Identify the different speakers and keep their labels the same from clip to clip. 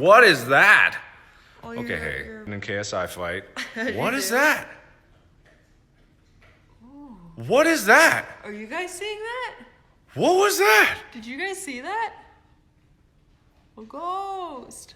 Speaker 1: What is that?
Speaker 2: Oh,
Speaker 1: Okay, hey, in a KSI fight.
Speaker 2: You
Speaker 1: What is
Speaker 2: do?
Speaker 1: that? What is that?
Speaker 2: Are you guys seeing that?
Speaker 1: What was that?
Speaker 2: Did you guys see that? A ghost.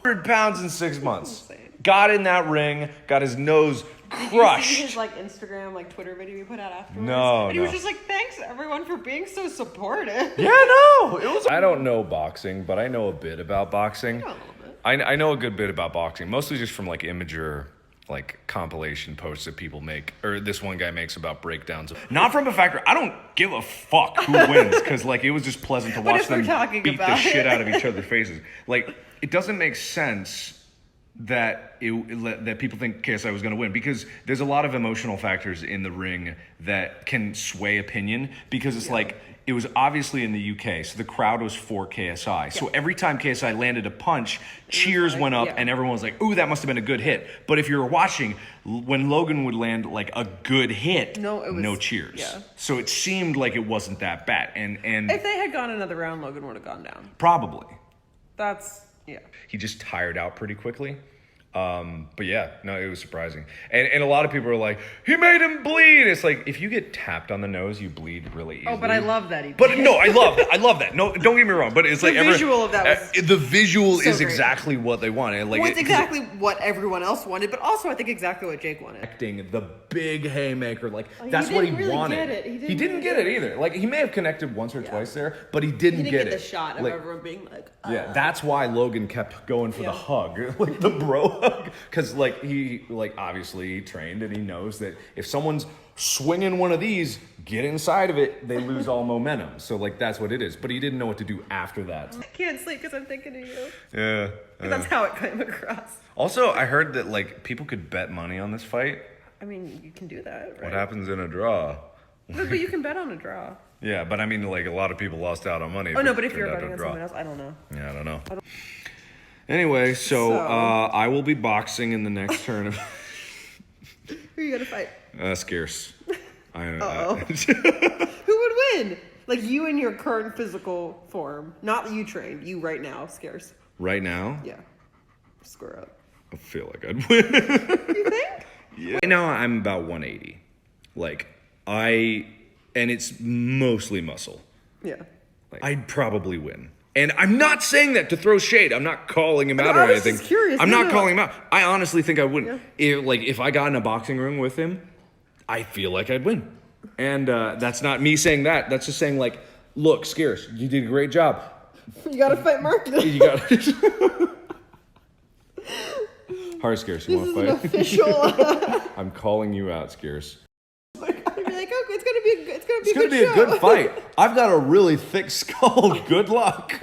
Speaker 1: 100 pounds in 6 months.
Speaker 2: Insane.
Speaker 1: Got in that ring, got his nose
Speaker 2: Did
Speaker 1: crushed.
Speaker 2: you see his like Instagram, like Twitter video he put out afterwards?
Speaker 1: No,
Speaker 2: And he was
Speaker 1: no.
Speaker 2: just like, "Thanks everyone for being so supportive."
Speaker 1: Yeah, no, it was. I don't know boxing, but I know a bit about boxing.
Speaker 2: know a little bit.
Speaker 1: I know a good bit about boxing, mostly just from like Imager, like compilation posts that people make, or this one guy makes about breakdowns. Not from a factor. I don't give a fuck who wins, because like it was just pleasant to watch
Speaker 2: if we're
Speaker 1: them
Speaker 2: talking
Speaker 1: beat the
Speaker 2: about
Speaker 1: shit
Speaker 2: it.
Speaker 1: out of each other's faces. Like it doesn't make sense that that people think KSI was going to win, because there's a lot of emotional factors in the ring that can sway opinion, because it's like it was obviously in the UK, so the crowd was for KSI. So every time KSI landed a punch, cheers
Speaker 2: like,
Speaker 1: went up
Speaker 2: yeah.
Speaker 1: and everyone was like, "Ooh, that must have been a good hit." But if you were watching, when Logan would land like a good hit,
Speaker 2: No, it was-
Speaker 1: no cheers.
Speaker 2: yeah.
Speaker 1: So it seemed like it wasn't that bad, and
Speaker 2: If they had gone another round, Logan would have gone down.
Speaker 1: probably.
Speaker 2: Yeah.
Speaker 1: He just tired out pretty quickly. But yeah, no, it was surprising. And a lot of people are like, he made him bleed. It's like, if you get tapped on the nose, you bleed really easily.
Speaker 2: Oh, but I love that he.
Speaker 1: But no, I love that. I love that. No, don't get me wrong. But it's like
Speaker 2: visual of that was
Speaker 1: the visual
Speaker 2: so
Speaker 1: is
Speaker 2: great.
Speaker 1: exactly what they wanted. Like
Speaker 2: Well, it's exactly what everyone else wanted, but also I think exactly what Jake wanted.
Speaker 1: connecting the big haymaker, like
Speaker 2: he
Speaker 1: that's what he
Speaker 2: didn't really
Speaker 1: wanted.
Speaker 2: get it.
Speaker 1: He didn't get it either. Like he may have connected once or twice there, but he didn't,
Speaker 2: He didn't
Speaker 1: get
Speaker 2: get
Speaker 1: it.
Speaker 2: the shot of
Speaker 1: Like,
Speaker 2: everyone being like,
Speaker 1: yeah, that's why Logan kept going for the
Speaker 2: Yeah.
Speaker 1: hug, like the bro hug, because like he like obviously trained and he knows that if someone's swinging one of these, get inside of it, they lose all momentum. So like that's what it is. But he didn't know what to do after that.
Speaker 2: I can't sleep because I'm thinking of you.
Speaker 1: Yeah.
Speaker 2: That's how it came across.
Speaker 1: Also, I heard that like people could bet money on this fight.
Speaker 2: I mean, you can do that, right?
Speaker 1: What happens in a draw?
Speaker 2: No, but you can bet on a draw.
Speaker 1: Yeah, but I mean, like a lot of people lost out on money.
Speaker 2: Oh no, but
Speaker 1: it
Speaker 2: if you're
Speaker 1: turned out
Speaker 2: betting
Speaker 1: to
Speaker 2: on
Speaker 1: draw.
Speaker 2: someone else, I don't know.
Speaker 1: Yeah, I don't know. Anyway, so I will be boxing in the next tournament.
Speaker 2: Who are you gonna fight?
Speaker 1: Scarce.
Speaker 2: Uh-oh. Who would win? Like you in your current physical form, not you trained. You right now, scarce.
Speaker 1: Right now,
Speaker 2: Yeah. Square up.
Speaker 1: I feel like I'd win.
Speaker 2: You think?
Speaker 1: Yeah. Right now, I'm about 180. Like, and it's mostly muscle.
Speaker 2: Yeah.
Speaker 1: Like, I'd probably win. And I'm not saying that to throw shade. I'm not calling him out or
Speaker 2: I was
Speaker 1: anything.
Speaker 2: just curious.
Speaker 1: I'm
Speaker 2: No,
Speaker 1: not
Speaker 2: no.
Speaker 1: calling him out. I honestly think I wouldn't.
Speaker 2: Yeah.
Speaker 1: If I got in a boxing ring with him, I feel like I'd win. And that's not me saying that. That's just saying like, look, Scarce, you did a great job.
Speaker 2: You gotta fight Mark.
Speaker 1: You got Hard Scarce, you
Speaker 2: This
Speaker 1: want
Speaker 2: is
Speaker 1: to
Speaker 2: an
Speaker 1: fight?
Speaker 2: official.
Speaker 1: I'm calling you out, Scarce.
Speaker 2: I'd be like, oh, it's gonna be a,
Speaker 1: It's gonna be a good fight. I've got a really thick skull. Good luck.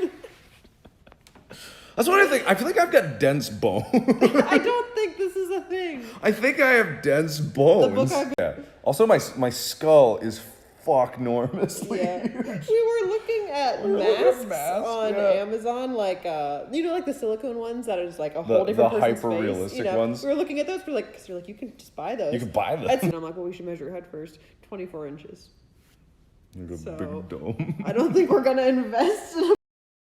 Speaker 1: That's what I think. I feel like I've got dense bone.
Speaker 2: I don't think this is a thing.
Speaker 1: I think I have dense bones. Yeah. Also, my skull is fucknormously
Speaker 2: Yeah.
Speaker 1: huge.
Speaker 2: We were looking at
Speaker 1: looking at
Speaker 2: masks
Speaker 1: masks,
Speaker 2: on
Speaker 1: yeah.
Speaker 2: Amazon, like like the silicone ones that are just like a whole different
Speaker 1: the
Speaker 2: person's
Speaker 1: hyper-realistic
Speaker 2: face.
Speaker 1: ones.
Speaker 2: We were looking at those. We're like, 'cause you're like, you can just buy those.
Speaker 1: You can buy them.
Speaker 2: And I'm like, well, we should measure your head first. 24 inches.
Speaker 1: Like a
Speaker 2: So-
Speaker 1: big dome.
Speaker 2: I don't think we're gonna invest in a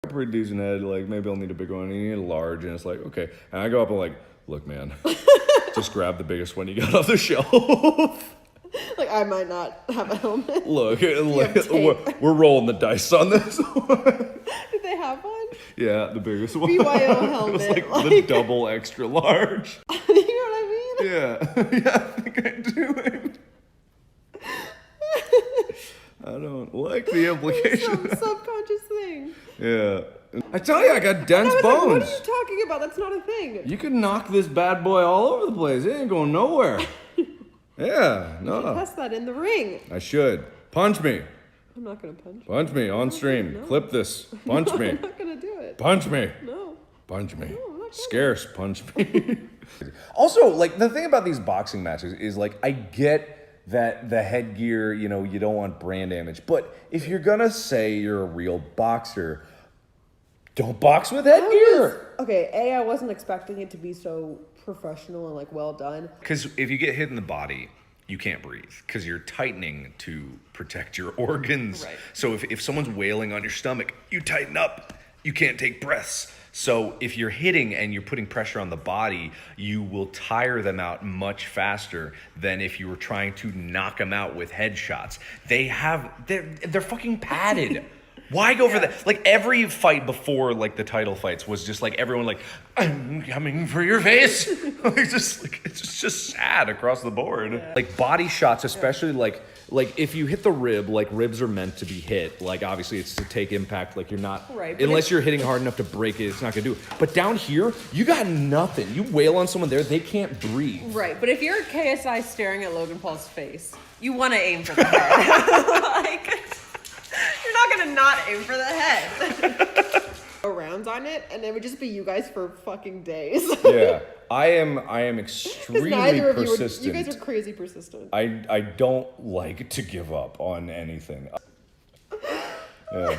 Speaker 1: Pretty decent head. Like maybe I'll need a bigger one. And you need a large, and it's like okay. And I go up and like, look, man, just grab the biggest one you got off the shelf.
Speaker 2: like I might not have a helmet.
Speaker 1: Look,
Speaker 2: have tape.
Speaker 1: we're rolling the dice on this one.
Speaker 2: Did they have one?
Speaker 1: Yeah, the biggest one.
Speaker 2: BYO
Speaker 1: It was
Speaker 2: helmet,
Speaker 1: like the
Speaker 2: like-
Speaker 1: double extra large.
Speaker 2: You know what I mean?
Speaker 1: Yeah, yeah, I think I do. I don't like the implication.
Speaker 2: Some subconscious thing.
Speaker 1: Yeah, I tell you, I got dense
Speaker 2: I was like,
Speaker 1: bones.
Speaker 2: what are you talking about? That's not a thing.
Speaker 1: You can knock this bad boy all over the place. It ain't going nowhere. Yeah, no.
Speaker 2: Test that in the ring.
Speaker 1: I should. Punch me.
Speaker 2: I'm not gonna punch.
Speaker 1: Punch me on stream.
Speaker 2: No.
Speaker 1: Clip this. Punch me.
Speaker 2: I'm not gonna do it.
Speaker 1: Punch me.
Speaker 2: No.
Speaker 1: Punch me.
Speaker 2: I'm not gonna.
Speaker 1: Scarce, punch me. Also, like, the thing about these boxing matches is, like, I get that the headgear, you know, you don't want brand damage. But if you're gonna say you're a real boxer, don't box with headgear.
Speaker 2: Okay, I wasn't expecting it to be so professional and, like, well done.
Speaker 1: Because if you get hit in the body, you can't breathe because you're tightening to protect your organs.
Speaker 2: Right.
Speaker 1: So if someone's wailing on your stomach, you tighten up you can't take breaths. So if you're hitting and you're putting pressure on the body, you will tire them out much faster than if you were trying to knock them out with headshots. They're fucking padded. Why go for that? Like every fight before like the title fights was just like everyone like, I'm coming for your face. It's just sad across the board. Yeah. Like body shots, especially like if you hit the rib, like ribs are meant to be hit. Like obviously it's to take impact. Like you're not, unless you're hitting hard enough to break it, it's not gonna do it. But down here, you got nothing. You wail on someone there, they can't breathe.
Speaker 2: Right, but if you're KSI staring at Logan Paul's face, you want to aim for the head. You're not gonna not aim for the head. Rounds on it, and it would just be you guys for fucking days.
Speaker 1: Yeah, I am extremely persistent.
Speaker 2: You guys are crazy persistent.
Speaker 1: I don't like to give up on anything. Yeah.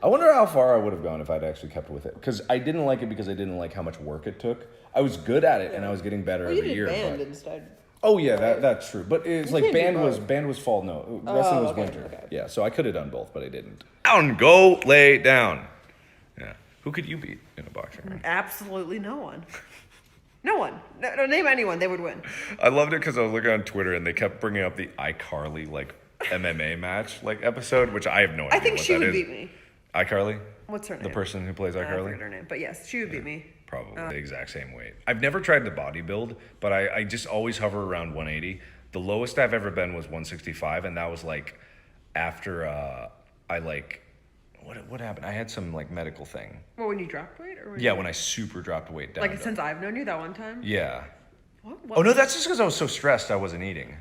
Speaker 1: I wonder how far I would have gone if I'd actually kept with it, because I didn't like it because I didn't like how much work it took. I was good at it, and I was getting better every year.
Speaker 2: Band instead.
Speaker 1: Oh yeah, that's true. But it's like band was fall. No, wrestling was winter. Okay. Yeah, so I could have done both, but I didn't. Down, go lay down. Yeah. Who could you beat in a boxing ring?
Speaker 2: Absolutely no one. No one. No, name anyone. They would win.
Speaker 1: I loved it because I was looking on Twitter and they kept bringing up the iCarly like MMA match like episode, which I have no idea.
Speaker 2: I think she would beat me.
Speaker 1: iCarly?
Speaker 2: What's her name?
Speaker 1: The person who plays iCarly?
Speaker 2: I forget her name, but yes, she would beat me.
Speaker 1: Probably the exact same weight. I've never tried the bodybuild, but I just always hover around 180. The lowest I've ever been was 165, and that was like after I like what happened? I had some like medical thing.
Speaker 2: Well, when you dropped weight, or
Speaker 1: when I super dropped weight down.
Speaker 2: Like since I've known you that one time.
Speaker 1: Yeah.
Speaker 2: What?
Speaker 1: Oh no, that's just because I was so stressed I wasn't eating.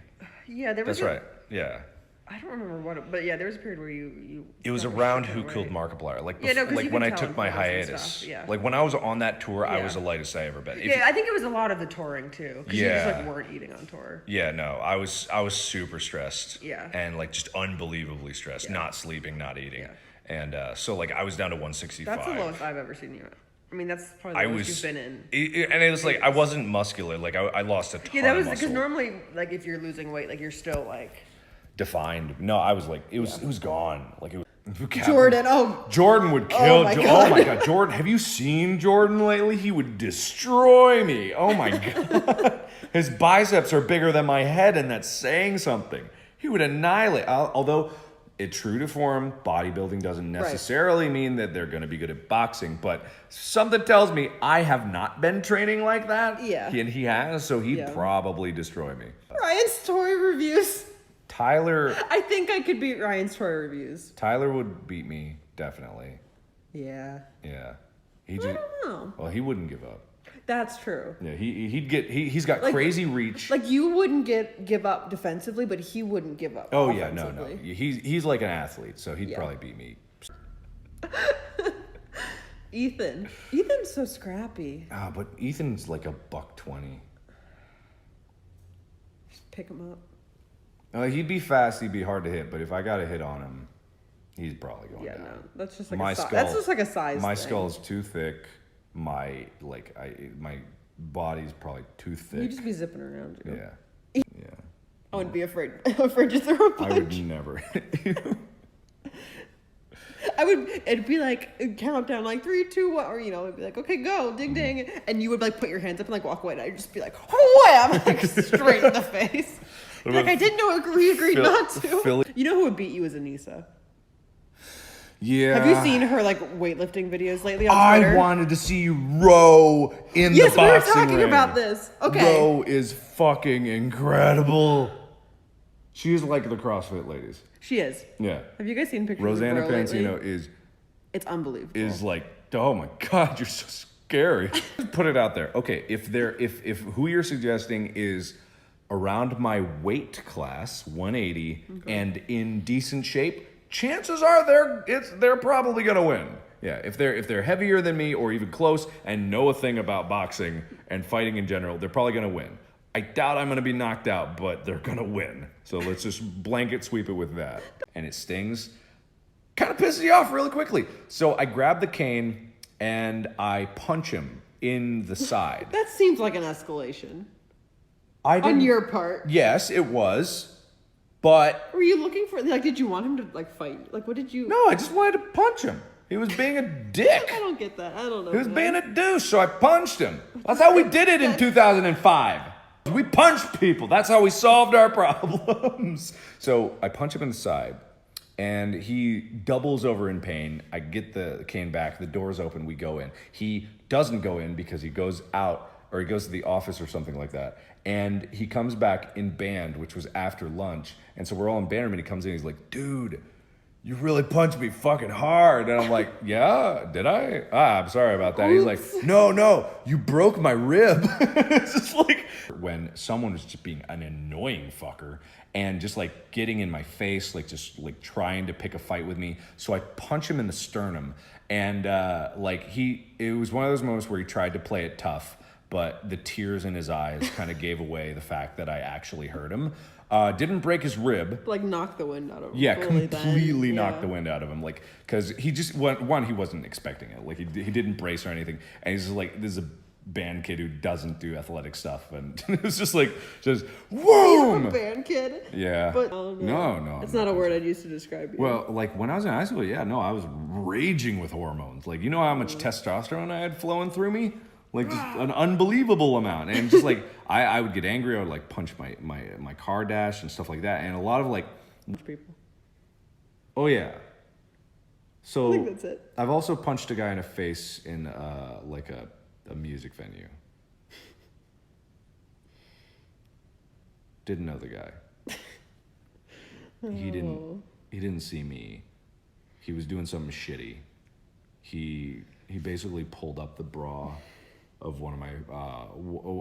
Speaker 2: Yeah, there was.
Speaker 1: That's right. Yeah.
Speaker 2: I don't remember what, but yeah, there was a period where you.
Speaker 1: It was around Who Killed Markiplier, like like when I took my hiatus.
Speaker 2: Yeah.
Speaker 1: Like when I was on that tour, I was the lightest I ever been.
Speaker 2: I think it was a lot of the touring too, because you just like weren't eating on tour.
Speaker 1: Yeah, no, I was super stressed.
Speaker 2: Yeah.
Speaker 1: And like just unbelievably stressed, not sleeping, not eating, and so like I was down to 165.
Speaker 2: That's the lowest I've ever seen you at. I mean, that's probably the lowest you've been in.
Speaker 1: And it was like I wasn't muscular, like I lost a ton.
Speaker 2: Yeah, that was
Speaker 1: of muscle.
Speaker 2: Because normally, like if you're losing weight, like you're still like.
Speaker 1: Defined. No, I was like, it was gone. Like it was
Speaker 2: Jordan.
Speaker 1: Jordan would kill. Oh my god, Jordan. Have you seen Jordan lately? He would destroy me. Oh my god. His biceps are bigger than my head, and that's saying something. He would annihilate. Although, it's true to form, bodybuilding doesn't necessarily mean that they're going to be good at boxing. But something tells me I have not been training like that.
Speaker 2: Yeah.
Speaker 1: And he has, so he'd probably destroy me.
Speaker 2: Ryan's toy reviews.
Speaker 1: Tyler.
Speaker 2: I think I could beat Ryan's toy reviews.
Speaker 1: Tyler would beat me, definitely.
Speaker 2: Yeah.
Speaker 1: Yeah.
Speaker 2: I don't know.
Speaker 1: Well, he wouldn't give up.
Speaker 2: That's true.
Speaker 1: Yeah, he's got crazy reach.
Speaker 2: Like you wouldn't give up defensively, but he wouldn't give up.
Speaker 1: Oh yeah, no. He's like an athlete, so he'd probably beat me.
Speaker 2: Ethan's so scrappy.
Speaker 1: But Ethan's like $120.
Speaker 2: Just pick him up.
Speaker 1: He'd be fast. He'd be hard to hit. But if I got a hit on him, he's probably going down.
Speaker 2: Yeah, no, that's just like
Speaker 1: that's
Speaker 2: just like a size.
Speaker 1: My
Speaker 2: thing.
Speaker 1: skull is too thick. My body's probably too thick.
Speaker 2: You'd just be zipping around. You know?
Speaker 1: Yeah.
Speaker 2: I wouldn't be afraid to throw a punch.
Speaker 1: I would never hit you.
Speaker 2: It'd be like count down like 3, 2, 1, or it'd be like, okay, go, ding ding, and you would like put your hands up and like walk away, and I'd just be like, wham, like straight in the face. Like I didn't know we agreed not to. You know who would beat you is Anissa.
Speaker 1: Yeah.
Speaker 2: Have you seen her like weightlifting videos lately on Twitter?
Speaker 1: I wanted to see you row in the boxing ring.
Speaker 2: Yes, we were talking about this. Okay.
Speaker 1: Row is fucking incredible. She is like the CrossFit ladies.
Speaker 2: She is.
Speaker 1: Yeah.
Speaker 2: Have you guys seen pictures
Speaker 1: Rosanna
Speaker 2: of her
Speaker 1: Pansino
Speaker 2: lately? It's unbelievable.
Speaker 1: Is like, oh my god, you're so scary. Put it out there. Okay, if who you're suggesting is around my weight class, 180, and in decent shape, chances are they're probably gonna win. Yeah, if they're heavier than me or even close and know a thing about boxing and fighting in general, they're probably gonna win. I doubt I'm gonna be knocked out, but they're gonna win. So let's just blanket sweep it with that. And it stings. Kind of pisses you off really quickly. So I grab the cane and I punch him in the side.
Speaker 2: That seems like an escalation.
Speaker 1: On
Speaker 2: your part.
Speaker 1: Yes, it was. But
Speaker 2: were you looking for did you want him to like fight? Like what did you?
Speaker 1: No, I just wanted to punch him. He was being a dick.
Speaker 2: I don't get that. I don't know.
Speaker 1: He was being a douche, so I punched him. That's how we did it in 2005. We punched people. That's how we solved our problems. So I punch him in the side, and he doubles over in pain. I get the cane back. The door's open. We go in. He doesn't go in because he goes out, or he goes to the office or something like that. And he comes back in band, which was after lunch. And so we're all in band room, and he comes in, he's like, dude, you really punched me fucking hard. And I'm like, yeah, did I? I'm sorry about that. He's like, no, you broke my rib. It's just like, when someone was just being an annoying fucker and just like getting in my face, like just like trying to pick a fight with me. So I punch him in the sternum. And it was one of those moments where he tried to play it tough, but the tears in his eyes kind of gave away the fact that I actually hurt him. Didn't break his rib.
Speaker 2: Like knocked the wind out of him.
Speaker 1: Yeah, completely knocked the wind out of him. Like, because he just, one, he wasn't expecting it. Like, he didn't brace or anything. And he's just like, this is a band kid who doesn't do athletic stuff. And it was just like, whoa!
Speaker 2: You're a band kid?
Speaker 1: Yeah.
Speaker 2: But
Speaker 1: no.
Speaker 2: It's not a word I'd use to describe you.
Speaker 1: Well, like, when I was in high school, I was raging with hormones. Like, you know how much testosterone I had flowing through me? Like, just an unbelievable amount. And just like, I would get angry. I would like punch my car dash and stuff like that. And a lot of like
Speaker 2: people.
Speaker 1: Oh yeah. So
Speaker 2: I think that's it.
Speaker 1: I've also punched a guy in the face in like a music venue. Didn't know the guy. He didn't see me. He was doing something shitty. He basically pulled up the bra of one of my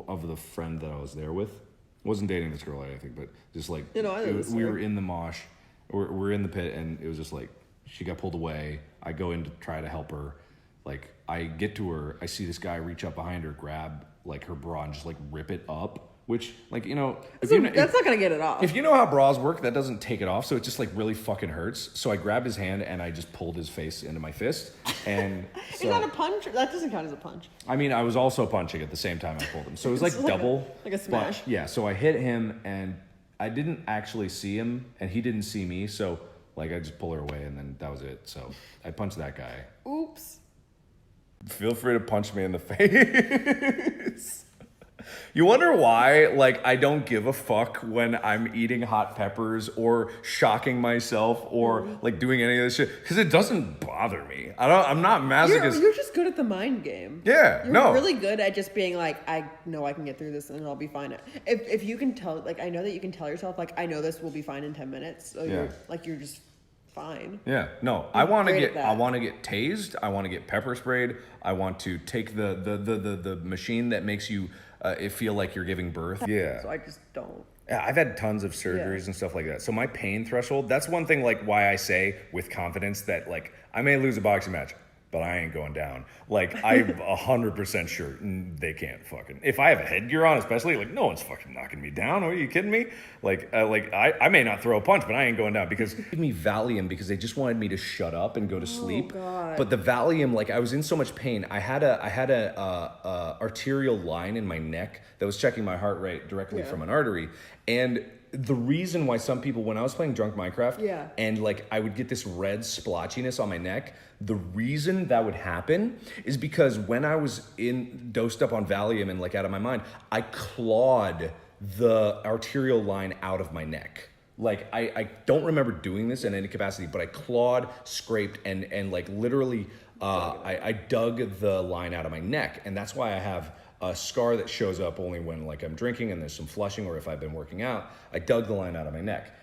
Speaker 1: of the friend that I was there with. Wasn't dating this girl, I think, but just like we were in the mosh, we're in the pit, and it was just like she got pulled away. I go in to try to help her. Like, I get to her, I see this guy reach up behind her, grab like her bra, and just like rip it up. Which, like,
Speaker 2: that's not gonna get it off.
Speaker 1: If you know how bras work, that doesn't take it off, so it just like really fucking hurts. So I grabbed his hand and I just pulled his face into my fist. And
Speaker 2: Is that a punch? That doesn't count as a punch.
Speaker 1: I mean, I was also punching at the same time I pulled him, so it was like double,
Speaker 2: like a smash.
Speaker 1: But, yeah, so I hit him and I didn't actually see him, and he didn't see me. So like I just pulled her away, and then that was it. So I punched that guy.
Speaker 2: Oops.
Speaker 1: Feel free to punch me in the face. You wonder why, like, I don't give a fuck when I'm eating hot peppers or shocking myself or like doing any of this shit, because it doesn't bother me. I'm not masochist.
Speaker 2: You're just good at the mind game.
Speaker 1: Yeah,
Speaker 2: you're really good at just being like, I know I can get through this and I'll be fine. If you can tell, like, I know that you can tell yourself, like, I know this will be fine in 10 minutes. So you're just fine.
Speaker 1: Yeah, no, I want to get tased. I want to get pepper sprayed. I want to take the machine that makes you it feel like you're giving birth. Yeah.
Speaker 2: So I just don't.
Speaker 1: Yeah, I've had tons of surgeries and stuff like that. So my pain threshold, that's one thing, like, why I say with confidence that, like, I may lose a boxing match, but I ain't going down. Like, I'm 100% sure they can't fucking. If I have a headgear on, especially, like, no one's fucking knocking me down. Are you kidding me? I may not throw a punch, but I ain't going down, because they gave me Valium because they just wanted me to shut up and go to sleep.
Speaker 2: God.
Speaker 1: But the Valium, like, I was in so much pain. I had a arterial line in my neck that was checking my heart rate directly from an artery, and the reason why some people, when I was playing Drunk Minecraft, and like I would get this red splotchiness on my neck, the reason that would happen is because when I was dosed up on Valium and like out of my mind, I clawed the arterial line out of my neck. Like, I don't remember doing this in any capacity, but I clawed, scraped, and like literally I dug the line out of my neck, and that's why I have a scar that shows up only when like I'm drinking and there's some flushing, or if I've been working out. I dug the line out of my neck.